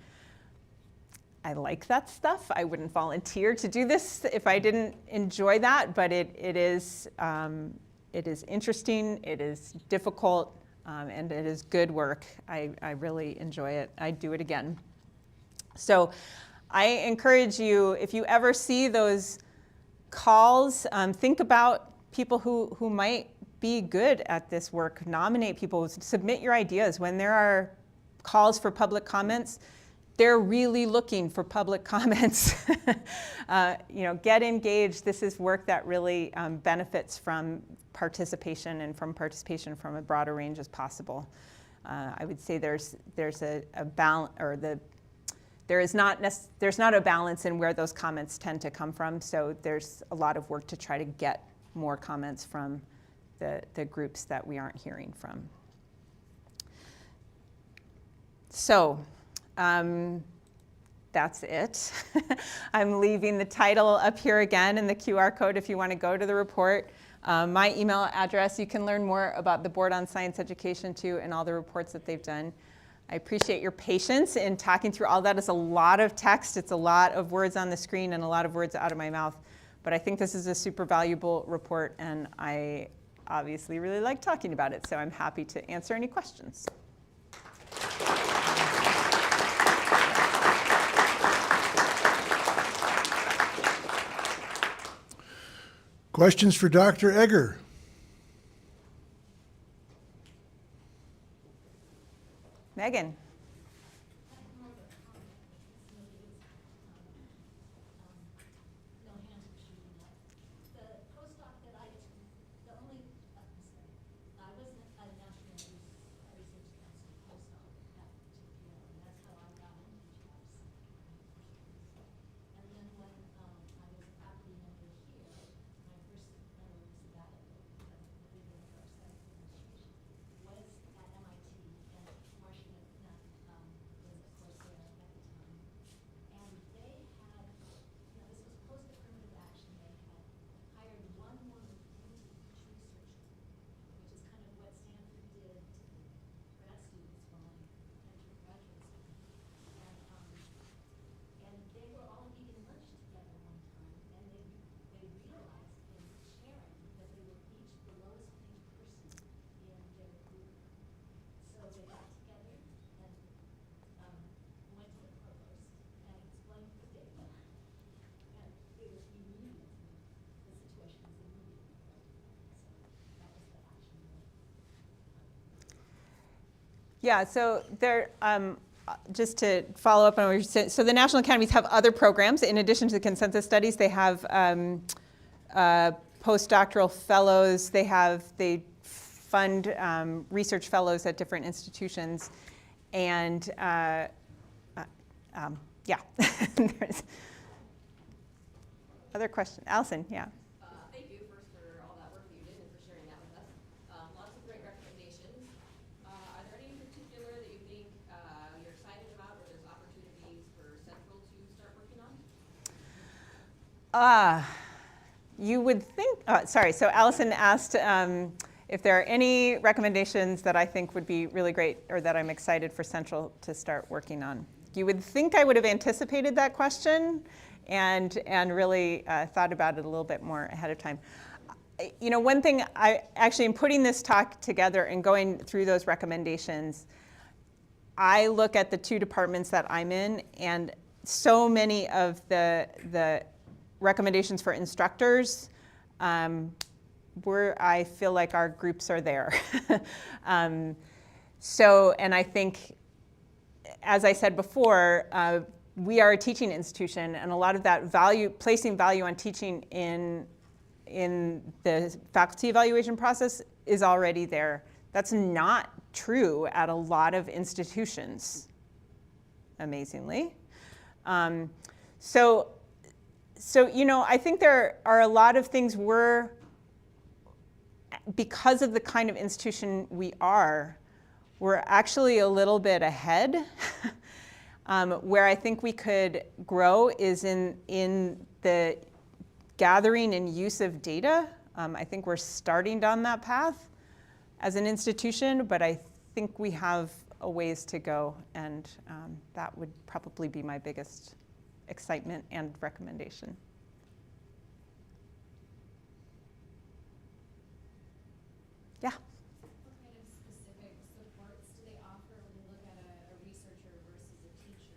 I like that stuff. I wouldn't volunteer to do this if I didn't enjoy that, but it is interesting, it is difficult, and it is good work. I really enjoy it. I'd do it again. So I encourage you, if you ever see those calls, think about people who might be good at this work. Nominate people, submit your ideas. When there are calls for public comments, they're really looking for public comments. Get engaged. This is work that really benefits from participation, and from participation from a broader range as possible. I would say there's a balance, or there's not a balance in where those comments tend to come from. So there's a lot of work to try to get more comments from the groups that we aren't hearing from. So. That's it. I'm leaving the title up here again and the QR code if you want to go to the report. My email address, you can learn more about the Board on Science Education too, and all the reports that they've done. I appreciate your patience in talking through all that. It's a lot of text. It's a lot of words on the screen and a lot of words out of my mouth. But I think this is a super valuable report, and I obviously really like talking about it. So I'm happy to answer any questions. Questions for Dr. Egger? Megan. Yeah, so there, just to follow up on what you said, so the National Academies have other programs. In addition to the consensus studies, they have postdoctoral fellows. They fund research fellows at different institutions. And yeah, there's other question. Allison, yeah. Thank you first for all that work that you did and for sharing that with us. Lots of great recommendations. Are there any in particular that you think you're excited about, or there's opportunities for Central to start working on? You would think, sorry, so Allison asked if there are any recommendations that I think would be really great, or that I'm excited for Central to start working on. You would think I would have anticipated that question and really thought about it a little bit more ahead of time. You know, one thing I actually, in putting this talk together and going through those recommendations, I look at the two departments that I'm in, and so many of the recommendations for instructors, I feel like our groups are there. So, and I think, as I said before, we are a teaching institution, and a lot of that value, placing value on teaching in the faculty evaluation process is already there. That's not true at a lot of institutions, amazingly. So, you know, I think there are a lot of things we're because of the kind of institution we are, we're actually a little bit ahead. Where I think we could grow is in the gathering and use of data. I think we're starting down that path as an institution, but I think we have a ways to go, and that would probably be my biggest excitement and recommendation. Yeah. What kind of specific supports do they offer when you look at a researcher versus a teacher?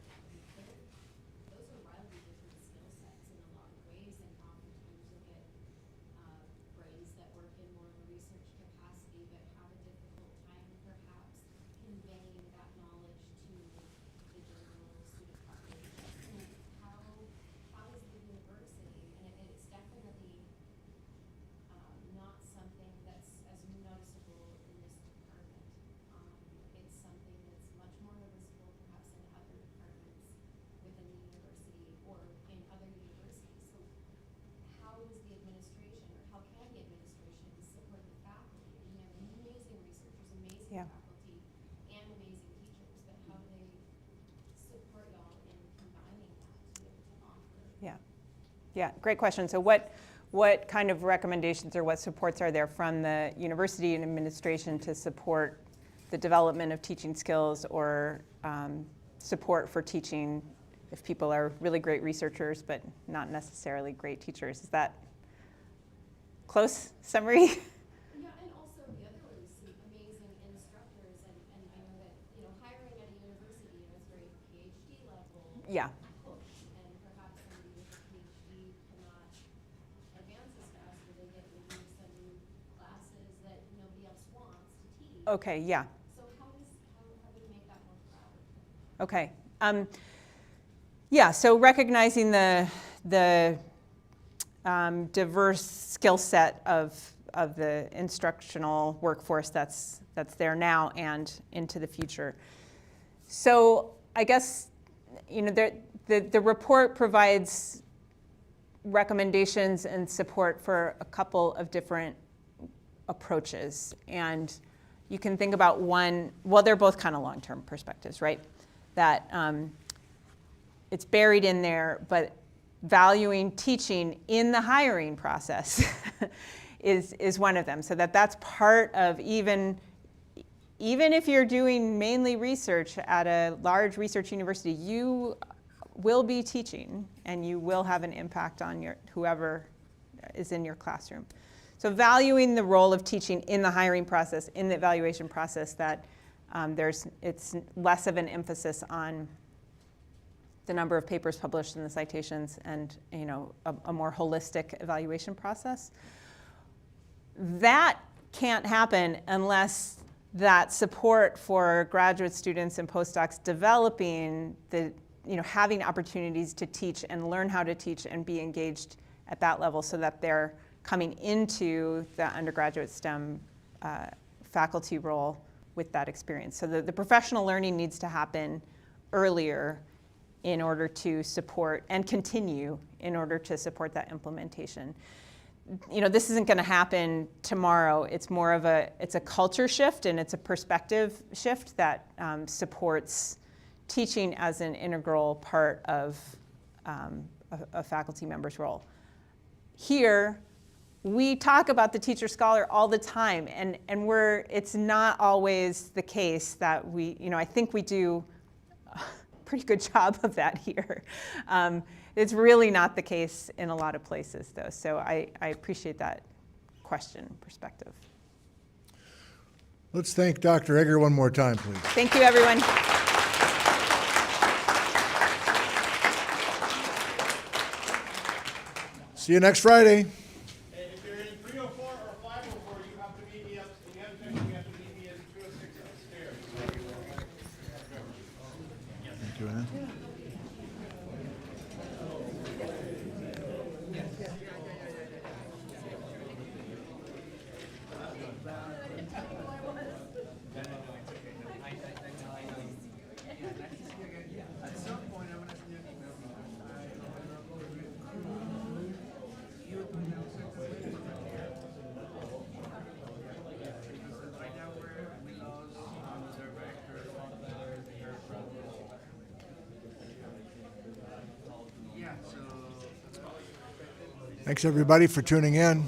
Those are wildly different skill sets in a lot of ways, and oftentimes you'll get brains that work in more of a research capacity but have a difficult time perhaps conveying that knowledge to the general student population. How is the university, and it's definitely not something that's as noticeable in this department. It's something that's much more noticeable perhaps in other departments within the university or in other universities. So how is the administration, or how can the administration support the faculty? We have amazing researchers, amazing Yeah. faculty, and amazing teachers, but how do they support y'all in combining that to be able to offer? Yeah. Yeah, great question. So what kind of recommendations or what supports are there from the university and administration to support the development of teaching skills, or support for teaching if people are really great researchers but not necessarily great teachers? Is that close summary? Yeah, and also the other way we see amazing instructors, and I know that, hiring at a university is very PhD level. Yeah. Push, and perhaps somebody with a PhD cannot advance as fast, or they get maybe some classes that nobody else wants to teach. Okay, yeah. So how do we make that more collaborative? Okay. Yeah, so recognizing the diverse skill set of the instructional workforce that's there now and into the future. So I guess, the report provides recommendations and support for a couple of different approaches. And you can think about one, well, they're both kind of long-term perspectives, right? That it's buried in there, but valuing teaching in the hiring process is one of them. So that's part of, even if you're doing mainly research at a large research university, you will be teaching and you will have an impact on whoever is in your classroom. So valuing the role of teaching in the hiring process, in the evaluation process, that it's less of an emphasis on the number of papers published and the citations, and a more holistic evaluation process. That can't happen unless that support for graduate students and postdocs developing having opportunities to teach and learn how to teach and be engaged at that level, so that they're coming into the undergraduate STEM faculty role with that experience. So the professional learning needs to happen earlier in order to support and continue in order to support that implementation. This isn't going to happen tomorrow. It's more of it's a culture shift, and it's a perspective shift that supports teaching as an integral part of a faculty member's role. Here, we talk about the teacher scholar all the time, and it's not always the case that I think we do a pretty good job of that here. It's really not the case in a lot of places, though, so I appreciate that question perspective. Let's thank Dr. Egger one more time, please. Thank you, everyone. See you next Friday. And if you're in 304 or 504, you have to meet me up. You have to meet me in 206 upstairs. Thank you, Ann. Thanks, everybody, for tuning in.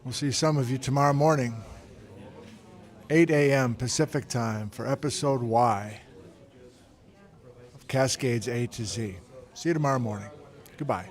We'll see some of you tomorrow morning, 8 a.m. Pacific time for episode Y of Cascades A to Z. See you tomorrow morning. Goodbye.